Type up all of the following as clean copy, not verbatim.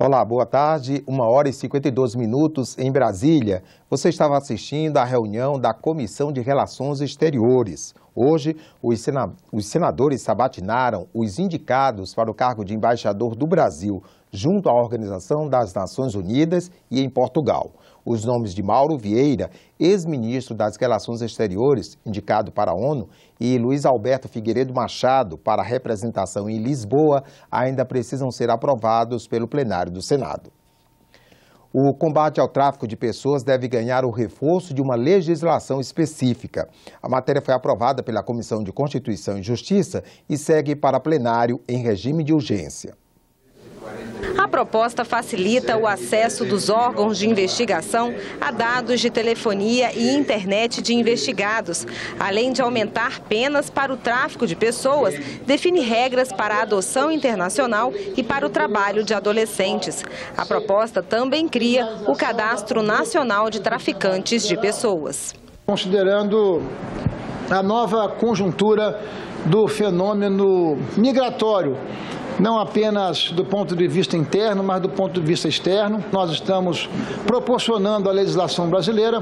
Olá, boa tarde. 1h52 em Brasília. Você estava assistindo à reunião da Comissão de Relações Exteriores. Hoje, os senadores sabatinaram os indicados para o cargo de embaixador do Brasil, junto à Organização das Nações Unidas e em Portugal. Os nomes de Mauro Vieira, ex-ministro das Relações Exteriores, indicado para a ONU, e Luiz Alberto Figueiredo Machado, para a representação em Lisboa, ainda precisam ser aprovados pelo plenário do Senado. O combate ao tráfico de pessoas deve ganhar o reforço de uma legislação específica. A matéria foi aprovada pela Comissão de Constituição e Justiça e segue para plenário em regime de urgência. A proposta facilita o acesso dos órgãos de investigação a dados de telefonia e internet de investigados. Além de aumentar penas para o tráfico de pessoas, define regras para a adoção internacional e para o trabalho de adolescentes. A proposta também cria o Cadastro Nacional de Traficantes de Pessoas. Considerando a nova conjuntura do fenômeno migratório, não apenas do ponto de vista interno, mas do ponto de vista externo. Nós estamos proporcionando à legislação brasileira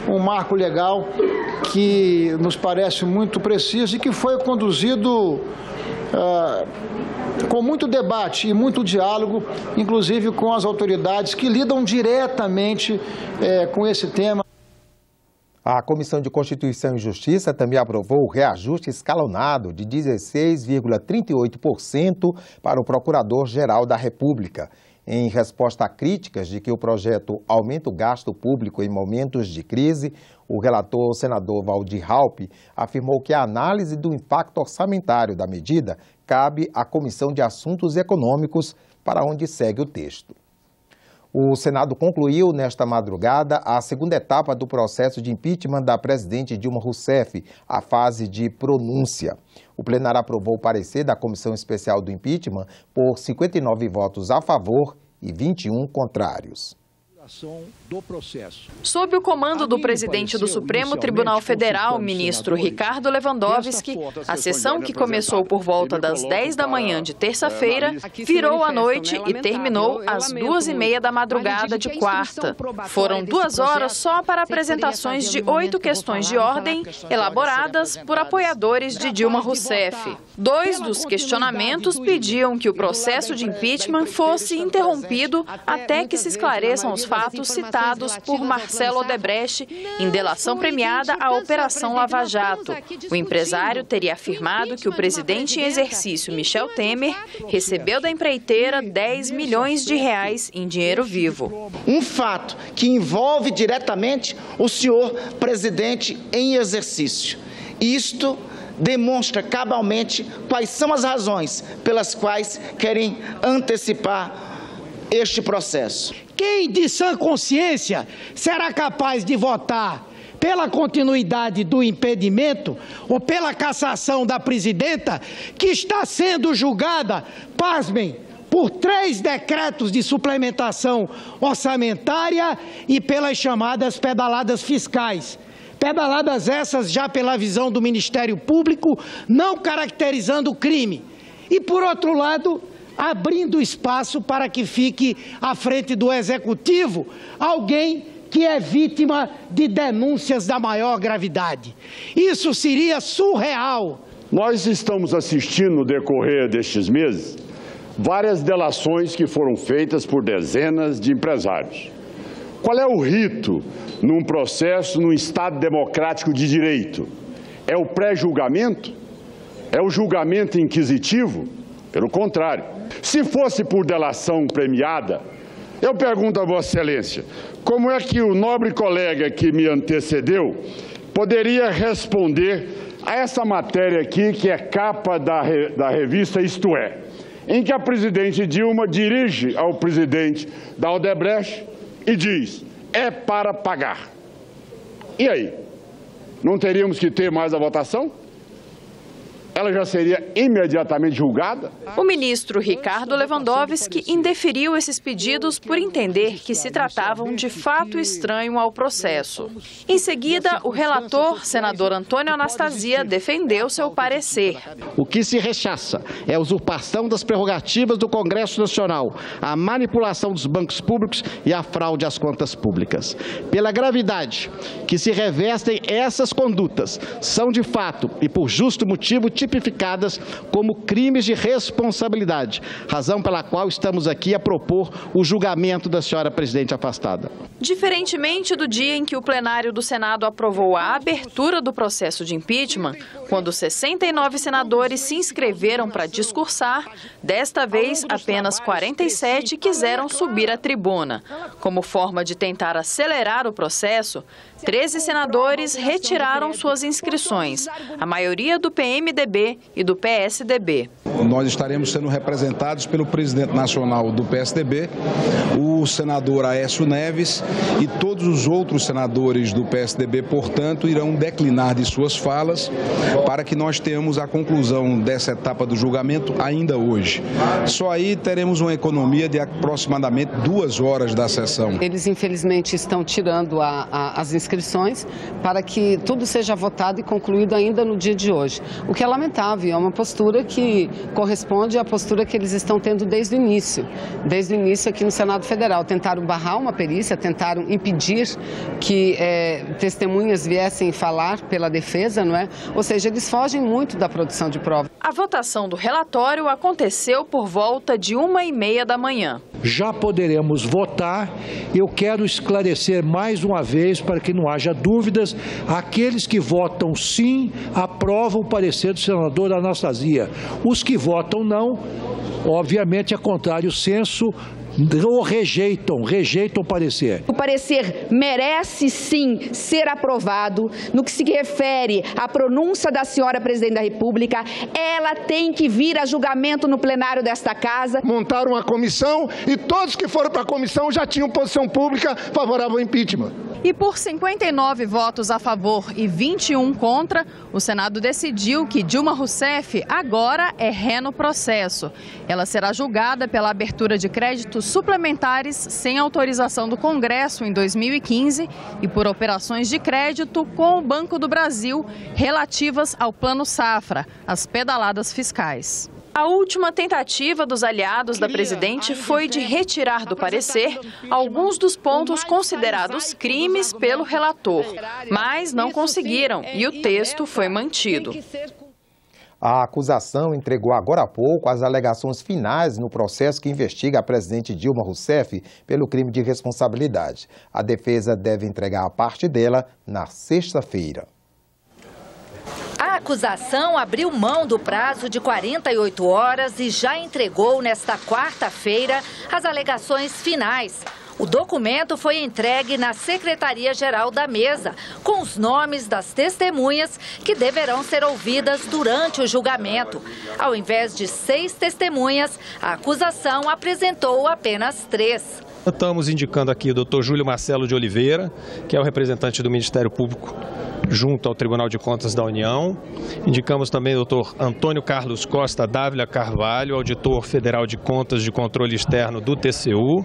um marco legal que nos parece muito preciso e que foi conduzido com muito debate e muito diálogo, inclusive com as autoridades que lidam diretamente com esse tema. A Comissão de Constituição e Justiça também aprovou o reajuste escalonado de 16,38% para o Procurador-Geral da República. Em resposta a críticas de que o projeto aumenta o gasto público em momentos de crise, o relator, o senador Waldir Raupp, afirmou que a análise do impacto orçamentário da medida cabe à Comissão de Assuntos Econômicos, para onde segue o texto. O Senado concluiu nesta madrugada a segunda etapa do processo de impeachment da presidente Dilma Rousseff, a fase de pronúncia. O plenário aprovou o parecer da Comissão Especial do Impeachment por 59 votos a favor e 21 contrários. Sob o comando do presidente do Supremo Tribunal Federal, ministro Ricardo Lewandowski, a sessão, que começou por volta das 10 da manhã de terça-feira, virou à noite e terminou às 2h30 da madrugada de quarta. Foram 2 horas só para apresentações de 8 questões de ordem elaboradas por apoiadores de Dilma Rousseff. 2 dos questionamentos pediam que o processo de impeachment fosse interrompido até que se esclareçam os fatos citados por Marcelo Odebrecht em delação premiada à Operação Lava Jato. O empresário teria afirmado que o presidente em exercício, Michel Temer, recebeu da empreiteira 10 milhões de reais em dinheiro vivo. Um fato que envolve diretamente o senhor presidente em exercício. Isto demonstra cabalmente quais são as razões pelas quais querem antecipar este processo. Quem de sã consciência será capaz de votar pela continuidade do impedimento ou pela cassação da presidenta, que está sendo julgada, pasmem, por 3 decretos de suplementação orçamentária e pelas chamadas pedaladas fiscais? Pedaladas essas já pela visão do Ministério Público, não caracterizando o crime. E, por outro lado, abrindo espaço para que fique à frente do Executivo alguém que é vítima de denúncias da maior gravidade. Isso seria surreal. Nós estamos assistindo no decorrer destes meses várias delações que foram feitas por dezenas de empresários. Qual é o rito num processo, num Estado democrático de direito? É o pré-julgamento? É o julgamento inquisitivo? Pelo contrário. Se fosse por delação premiada, eu pergunto a Vossa Excelência, como é que o nobre colega que me antecedeu poderia responder a essa matéria aqui, que é capa da revista Isto É, em que a presidente Dilma dirige ao presidente da Odebrecht e diz: é para pagar. E aí? Não teríamos que ter mais a votação? ela já seria imediatamente julgada? O ministro Ricardo Lewandowski indeferiu esses pedidos por entender que se tratavam de fato estranho ao processo. Em seguida, o relator, senador Antônio Anastasia, defendeu seu parecer. O que se rechaça é a usurpação das prerrogativas do Congresso Nacional, a manipulação dos bancos públicos e a fraude às contas públicas. Pela gravidade que se revestem essas condutas, são de fato e por justo motivo tipificadas como crimes de responsabilidade, razão pela qual estamos aqui a propor o julgamento da senhora presidente afastada. Diferentemente do dia em que o plenário do Senado aprovou a abertura do processo de impeachment, quando 69 senadores se inscreveram para discursar, desta vez apenas 47 quiseram subir à tribuna. Como forma de tentar acelerar o processo, 13 senadores retiraram suas inscrições, a maioria do PMDB e do PSDB. Nós estaremos sendo representados pelo presidente nacional do PSDB, o senador Aécio Neves, e todos os outros senadores do PSDB, portanto, irão declinar de suas falas para que nós tenhamos a conclusão dessa etapa do julgamento ainda hoje. Só aí teremos uma economia de aproximadamente 2 horas da sessão. Eles, infelizmente, estão tirando as inscrições para que tudo seja votado e concluído ainda no dia de hoje. O que é lamentável, é uma postura que corresponde à postura que eles estão tendo desde o início. Desde o início aqui no Senado Federal. Tentaram barrar uma perícia, tentaram impedir que testemunhas viessem falar pela defesa, não é? Ou seja, eles fogem muito da produção de prova. A votação do relatório aconteceu por volta de 1h30 da manhã. Já poderemos votar. Eu quero esclarecer mais uma vez, para que não haja dúvidas, aqueles que votam sim, aprovam o parecer do senador Anastasia. Os que votam não, obviamente é contrário ao senso, ou rejeitam o parecer. O parecer merece sim ser aprovado. No que se refere à pronúncia da senhora presidente da República, ela tem que vir a julgamento no plenário desta casa. Montaram uma comissão e todos que foram para a comissão já tinham posição pública favorável ao impeachment. E por 59 votos a favor e 21 contra, o Senado decidiu que Dilma Rousseff agora é ré no processo. Ela será julgada pela abertura de créditos suplementares sem autorização do Congresso em 2015 e por operações de crédito com o Banco do Brasil relativas ao Plano Safra, as pedaladas fiscais. A última tentativa dos aliados da presidente foi de retirar do parecer alguns dos pontos considerados crimes pelo relator, mas não conseguiram e o texto foi mantido. A acusação entregou agora há pouco as alegações finais no processo que investiga a presidente Dilma Rousseff pelo crime de responsabilidade. A defesa deve entregar a parte dela na sexta-feira. A acusação abriu mão do prazo de 48 horas e já entregou nesta quarta-feira as alegações finais. O documento foi entregue na Secretaria-Geral da Mesa, com os nomes das testemunhas que deverão ser ouvidas durante o julgamento. Ao invés de 6 testemunhas, a acusação apresentou apenas 3. Estamos indicando aqui o Dr. Júlio Marcelo de Oliveira, que é o representante do Ministério Público junto ao Tribunal de Contas da União. Indicamos também o Dr. Antônio Carlos Costa Dávila Carvalho, auditor federal de contas de controle externo do TCU.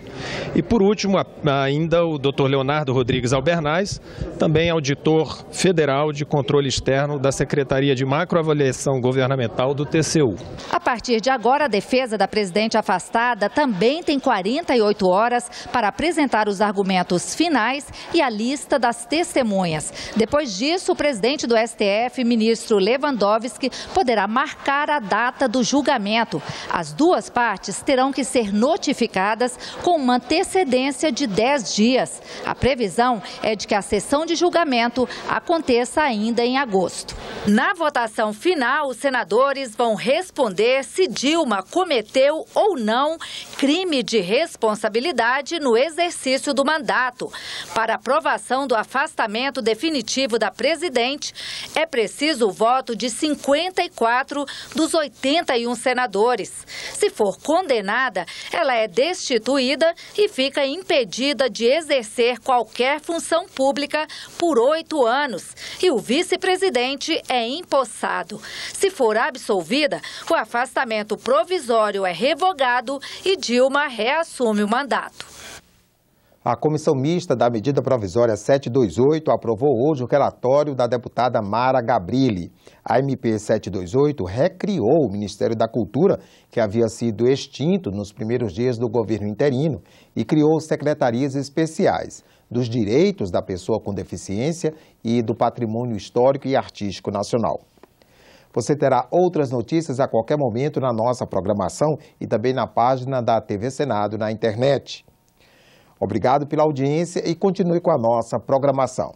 E, por último, ainda o Dr. Leonardo Rodrigues Albernaz, também auditor federal de controle externo da Secretaria de Macroavaliação Governamental do TCU. A partir de agora, a defesa da presidente afastada também tem 48 horas para apresentar os argumentos finais e a lista das testemunhas. Depois disso, o presidente do STF, ministro Lewandowski, poderá marcar a data do julgamento. As duas partes terão que ser notificadas com uma antecedência de 10 dias. A previsão é de que a sessão de julgamento aconteça ainda em agosto. Na votação final, os senadores vão responder se Dilma cometeu ou não crime de responsabilidade no exercício do mandato. Para aprovação do afastamento definitivo da presidente, é preciso o voto de 54 dos 81 senadores. Se for condenada, ela é destituída e fica impedida de exercer qualquer função pública por 8 anos. E o vice-presidente é empossado. Se for absolvida, o afastamento provisório é revogado e Dilma reassume o mandato. A Comissão Mista da Medida Provisória 728 aprovou hoje o relatório da deputada Mara Gabrilli. A MP 728 recriou o Ministério da Cultura, que havia sido extinto nos primeiros dias do governo interino, e criou secretarias especiais dos direitos da pessoa com deficiência e do patrimônio histórico e artístico nacional. Você terá outras notícias a qualquer momento na nossa programação e também na página da TV Senado na internet. Obrigado pela audiência e continue com a nossa programação.